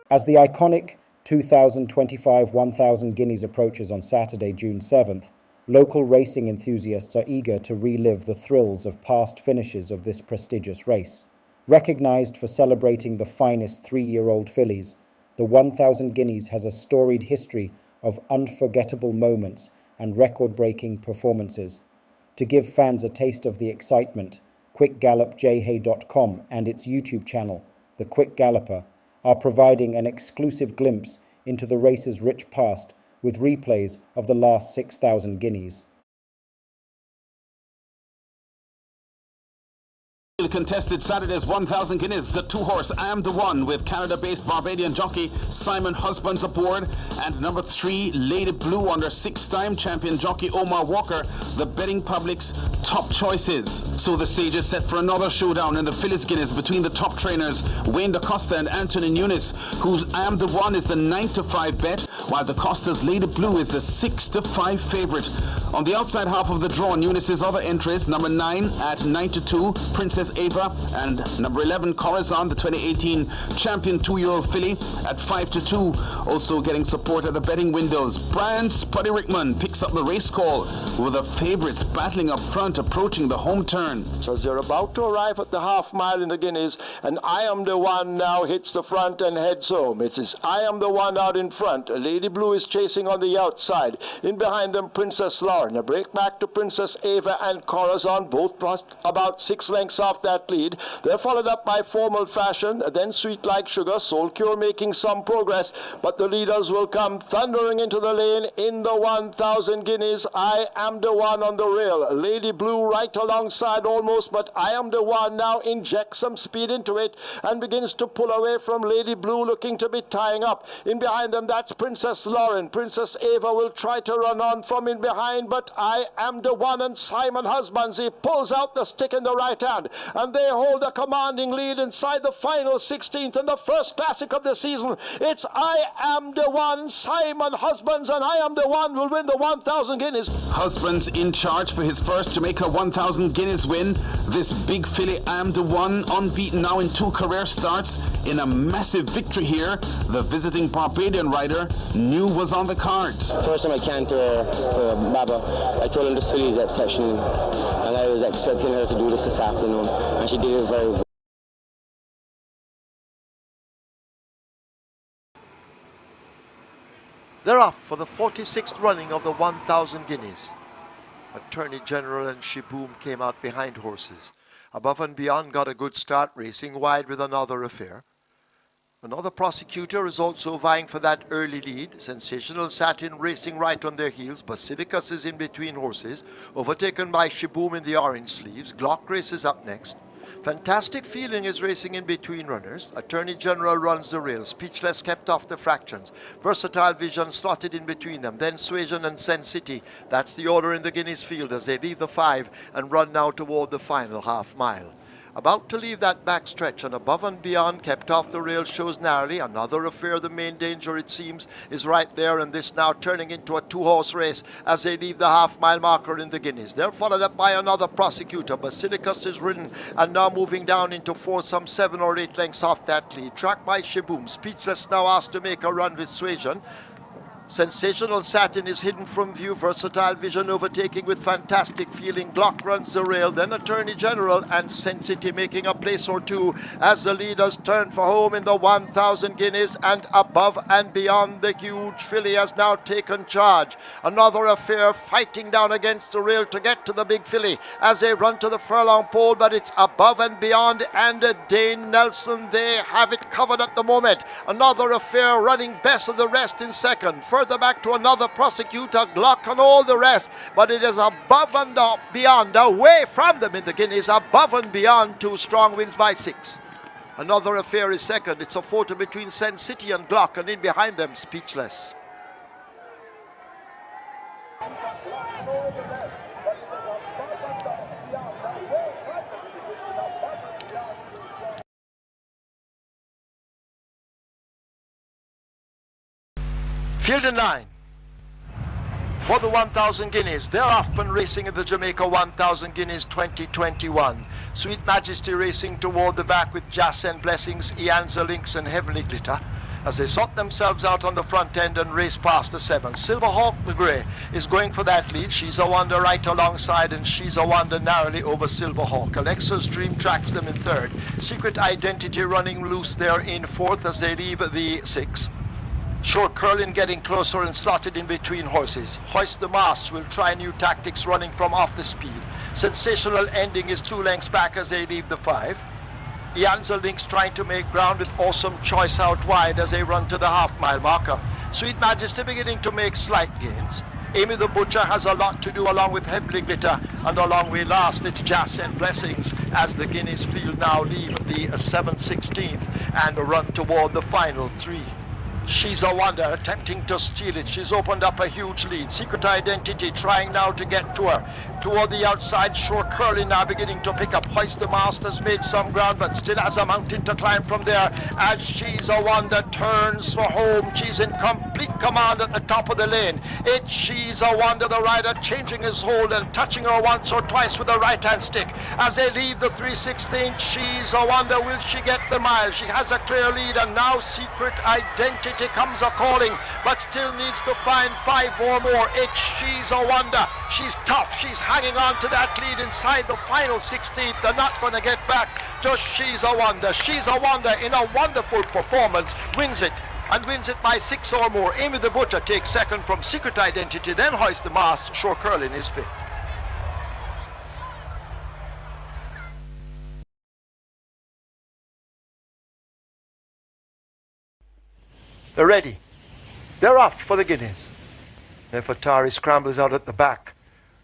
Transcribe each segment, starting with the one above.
As the iconic 2025 1000 Guineas approaches on Saturday, June 7th, local racing enthusiasts are eager to relive the thrills of past finishes of this prestigious race. Recognized for celebrating the finest 3-year-old fillies, the 1000 Guineas has a storied history of unforgettable moments and record-breaking performances. To give fans a taste of the excitement, QuickGallopJHey.com and its YouTube channel, The Quick Galloper, are providing an exclusive glimpse into the race's rich past with replays of the last 6,000 Guineas. Contested Saturday's 1000 Guineas, the 2-horse I Am The One with Canada-based Barbadian jockey Simon Husbands aboard, and number 3 Lady Blue under 6-time champion jockey Omar Walker, the betting public's top choices. So the stage is set for another showdown in the fillies Guineas between the top trainers Wayne DaCosta and Anthony Nunes, whose I Am The One is the 9-5 bet, while DaCosta's Lady Blue is the 6-5 favourite. On the outside half of the draw, Nunes' other entries, number 9 at 9-2, Princess Ava, and number 11, Corazon, the 2018 champion 2-year-old filly, at 5-2, also getting support at the betting windows. Brian Spuddy Rickman picks up the race call, with the favourites battling up front, approaching the home turn. So they're about to arrive at the half mile in the Guineas, and I Am The One now hits the front and heads home. It is I Am The One out in front. Lady Blue is chasing on the outside. In behind them, Princess Lauren. A break back to Princess Ava and Corazon, both plus about 6 lengths off that lead. They're followed up by Formal Fashion, then Sweet Like Sugar, Soul Cure making some progress, but the leaders will come thundering into the lane in the 1000 Guineas. I Am The One on the rail. Lady Blue right alongside almost, but I Am The One now injects some speed into it and begins to pull away from Lady Blue, looking to be tying up. In behind them, that's Princess Lauren. Princess Ava will try to run on from in behind, but I Am The One and Simon Husbands, he pulls out the stick in the right hand, and they hold a commanding lead inside the final 16th in the first classic of the season. It's I Am The One, Simon Husbands, and I Am The One will win the 1000 Guineas. Husbands in charge for his first Jamaica 1000 Guineas win. This big filly I Am The One, unbeaten now in 2 career starts, in a massive victory here. The visiting Barbadian rider knew was on the cards. First time I canter for Baba, I told him this filly is exceptional, and I was expecting her to do this afternoon, and she did it very well. They're off for the 46th running of the 1000 Guineas. Attorney General and Shiboom came out behind horses. Above and Beyond got a good start, racing wide with Another Affair. Another Prosecutor is also vying for that early lead. Sensational Satin racing right on their heels. Basilicus is in between horses, overtaken by Shiboom in the orange sleeves. Glock races up next. Fantastic Feeling is racing in between runners. Attorney General runs the rail. Speechless kept off the fractions. Versatile Vision slotted in between them. Then Suasion and Sen City. That's the order in the Guineas field as they leave the 5 and run now toward the final half mile. About to leave that back stretch, and Above and Beyond kept off the rail, shows narrowly. Another Affair, the main danger it seems, is right there, and this now turning into a 2-horse race as they leave the half-mile marker in the Guineas. They're followed up by Another Prosecutor. Basilicus is ridden and now moving down into 4, some 7 or 8 lengths off that lead. Tracked by Shiboom. Speechless now asked to make a run with Suasion. Sensational Satin is hidden from view. Versatile Vision overtaking with Fantastic Feeling. Glock runs the rail. Then Attorney General and Sen City making a place or 2 as the leaders turn for home in the 1000 Guineas. And Above and Beyond, the huge filly has now taken charge. Another Affair fighting down against the rail to get to the big filly as they run to the furlong pole, but it's Above and Beyond and Dane Nelson. They have it covered at the moment. Another Affair running best of the rest in second. Further back to Another Prosecutor, Glock and all the rest, but it is Above and Beyond, away from them in the Guineas. Above and Beyond, 2 strong wins by 6. Another Affair is second. It's a photo between Sen City and Glock, and in behind them, Speechless. Field in line for the 1000 Guineas. They're off and racing in the Jamaica 1000 Guineas 2021. Sweet Majesty racing toward the back with Jas and Blessings, Ianza Lynx and Heavenly Glitter. as they sort themselves out on the front end and race past the 7. Silverhawk the Grey is going for that lead. She's a Wonder right alongside, and She's a Wonder narrowly over Silverhawk. Alexa's Dream tracks them in 3rd. Secret Identity running loose there in 4th as they leave the 6. Short Curlin getting closer and slotted in between horses. Hoist the Masts will try new tactics running from off the speed. Sensational Ending is 2 lengths back as they leave the 5. Ianza Lynx trying to make ground with Awesome Choice out wide as they run to the half-mile marker. Sweet Majesty beginning to make slight gains. Amy the Butcher has a lot to do along with Heavenly Glitter, and a long way last it's Jas and Blessings as the Guineas field now leave the 7/16th and run toward the final 3. She's a Wonder attempting to steal it. She's opened up a huge lead. Secret Identity trying now to get to her. Toward the outside, Short Curly now beginning to pick up. Hoist the Masters made some ground, but still has a mountain to climb from there. As She's a Wonder turns for home, she's in complete command at the top of the lane. It's She's a Wonder, the rider changing his hold and touching her once or twice with the right-hand stick. As they leave the 3/16, She's a Wonder. Will she get the mile? She has a clear lead, and now Secret Identity comes a calling, but still needs to find 5 or more. It's She's a Wonder. She's tough. She's hanging on to that lead inside the final 16th. They're not going to get back to She's a Wonder. She's a Wonder in a wonderful performance wins it, and wins it by 6 or more. Amy the Butcher takes 2nd from Secret Identity, then Hoist the Mast. Short Curlin is 5th. They're ready. They're off for the Guineas. Nefertari scrambles out at the back.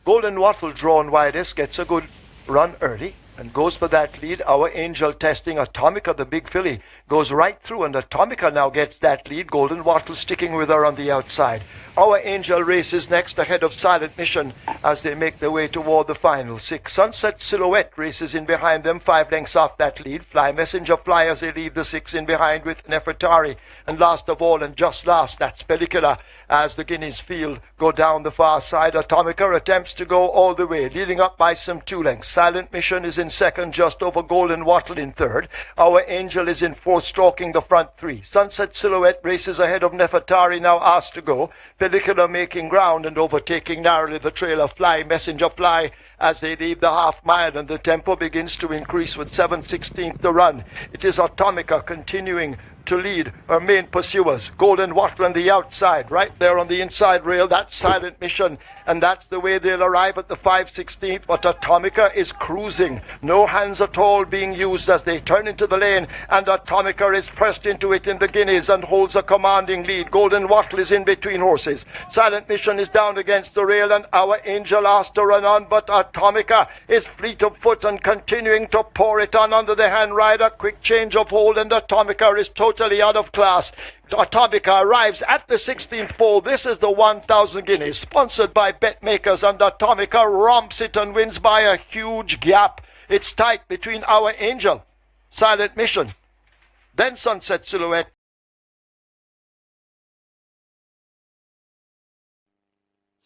Golden Wattle, drawn widest, gets a good run early and goes for that lead. Our Angel testing Atomica, the big filly, goes right through, and Atomica now gets that lead. Golden Wattle sticking with her on the outside. Our Angel races next ahead of Silent Mission as they make their way toward the final 6. Sunset Silhouette races in behind them, 5 lengths off that lead. Fly Messenger Fly as they leave the 6 in behind with Nefertari. And last of all, and just last, that's Pellicula as the Guineas field go down the far side. Atomica attempts to go all the way, leading up by some 2 lengths. Silent Mission is in 2nd, just over Golden Wattle in 3rd. Our Angel is in 4th, stroking the front 3. Sunset Silhouette races ahead of Nefertari, now asked to go. Pellicula making ground and overtaking narrowly the trail of Fly Messenger Fly as they leave the half-mile, and the tempo begins to increase with 7/16th to run. It is Atomica continuing to lead her main pursuers. Golden Wattle on the outside, right there on the inside rail. That's Silent Mission, and that's the way they'll arrive at the 5/16th. But Atomica is cruising. No hands at all being used as they turn into the lane, and Atomica is first into it in the Guineas and holds a commanding lead. Golden Wattle is in between horses. Silent Mission is down against the rail, and Our Angel asked to run on, but Atomica is fleet of foot and continuing to pour it on under the hand rider. Quick change of hold, and Atomica is totally out of class. Atomica arrives at the 16th pole. This is the 1,000 Guineas, sponsored by Bet Makers, and Atomica romps it and wins by a huge gap. It's tight between Our Angel, Silent Mission, then Sunset Silhouette.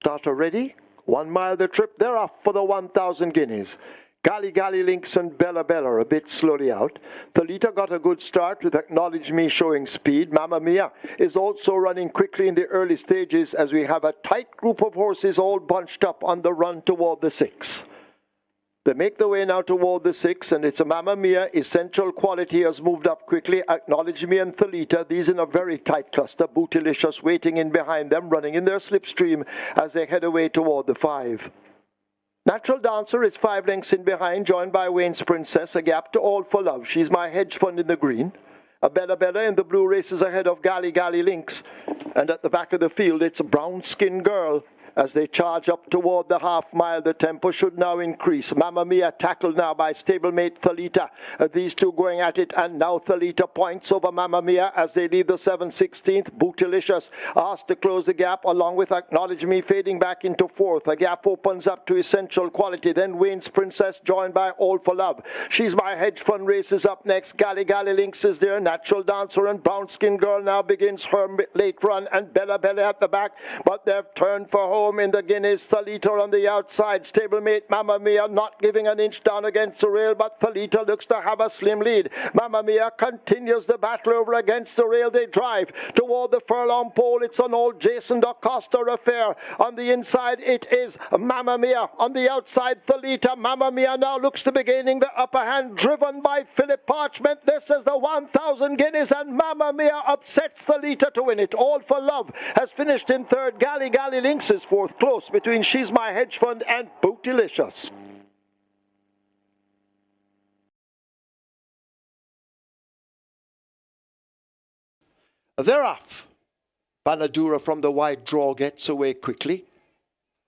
Starter ready? 1 mile the trip. They're off for the 1,000 Guineas. Gally Lynx and Bella a bit slowly out. Thalita got a good start with Acknowledge Me showing speed. Mamma Mia is also running quickly in the early stages as we have a tight group of horses all bunched up on the run toward the 6. They make their way now toward the 6, and it's a Mamma Mia. Essential Quality has moved up quickly. Acknowledge Me and Thalita, these in a very tight cluster. Bootylicious waiting in behind them, running in their slipstream as they head away toward the 5. Natural Dancer is 5 lengths in behind, joined by Wayne's Princess, a gap to All for Love. She's my hedge fund in the green. A Bella in the blue races ahead of Gally Lynx. And at the back of the field, it's a Brown Skin Girl. As they charge up toward the half-mile, the tempo should now increase. Mamma Mia tackled now by stablemate Thalita. These two going at it, and now Thalita points over Mamma Mia as they leave the 7/16th. Bootylicious asked to close the gap, along with Acknowledge Me fading back into 4th. A gap opens up to Essential Quality, then Wayne's Princess joined by All for Love. She's My Hedge Fund races up next. Gally Lynx is there. Natural Dancer and Brown Skin Girl now begins her late run, and Bella at the back, but they've turned for home. home in the Guineas. Thalita on the outside. Stablemate Mamma Mia not giving an inch down against the rail, but Thalita looks to have a slim lead. Mamma Mia continues the battle over against the rail. They drive toward the furlong pole. It's an old Jason da Costa affair. On the inside, it is Mamma Mia. On the outside, Thalita. Mamma Mia now looks to be gaining the upper hand, driven by Philip Parchment. This is the 1,000 Guineas, and Mamma Mia upsets Thalita to win it. All for Love has finished in third. Gally Links is fourth, close between She's My Hedge Fund and Bootylicious. They're off. Banadura from the wide draw gets away quickly.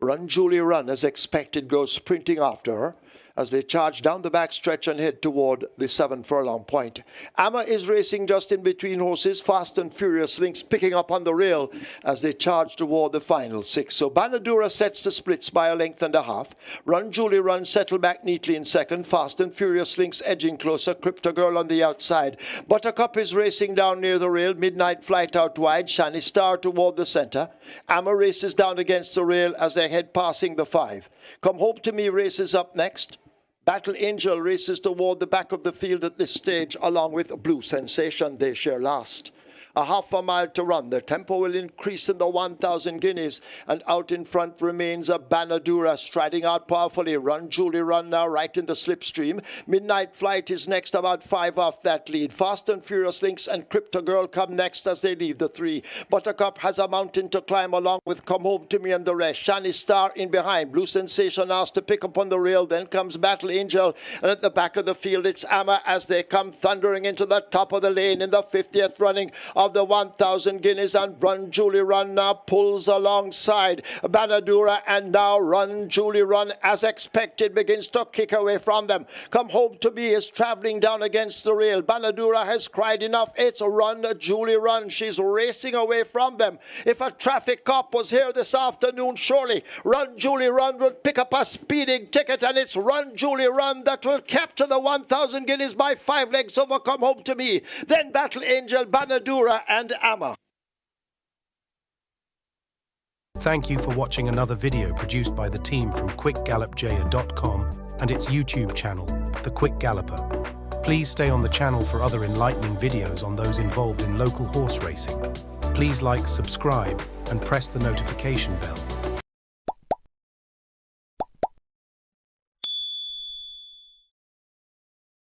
Run Julie Run, as expected, goes sprinting after her as they charge down the back stretch and head toward the 7 furlong point. Amma is racing just in between horses. Fast and Furious Links picking up on the rail as they charge toward the final 6. So Banadura sets the splits by a length and a half. Run Julie Run settle back neatly in second. Fast and Furious Links edging closer. Crypto Girl on the outside. Buttercup is racing down near the rail. Midnight Flight out wide. Shiny Star toward the center. Amma races down against the rail as they head passing the 5. Come Home to Me races up next. Battle Angel races toward the back of the field at this stage, along with Blue Sensation. They share last. A half a mile to run. The tempo will increase in the 1,000 Guineas, and out in front remains a Banadura striding out powerfully. Run Julie Run now right in the slipstream. Midnight Flight is next, about 5 off that lead. Fast and Furious Links and Crypto Girl come next as they leave the 3. Buttercup has a mountain to climb along with Come Home to Me and the rest. Shiny Star in behind. Blue Sensation asked to pick up on the rail. Then comes Battle Angel, and at the back of the field it's Amma as they come thundering into the top of the lane in the 50th running of the 1,000 Guineas, and Run Julie Run now pulls alongside Banadura, and now Run Julie Run, as expected, begins to kick away from them. Come Home to Me is traveling down against the rail. Banadura has cried enough. It's Run Julie Run. She's racing away from them. If a traffic cop was here this afternoon, surely Run Julie Run would pick up a speeding ticket, and it's Run Julie Run that will capture the 1,000 Guineas by 5 legs over Come Home to Me. Then Battle Angel, Banadura and Amma. Thank you for watching another video produced by the team from QuickGallopJaya.com and its YouTube channel, The Quick Galloper. Please stay on the channel for other enlightening videos on those involved in local horse racing. Please like, subscribe, and press the notification bell.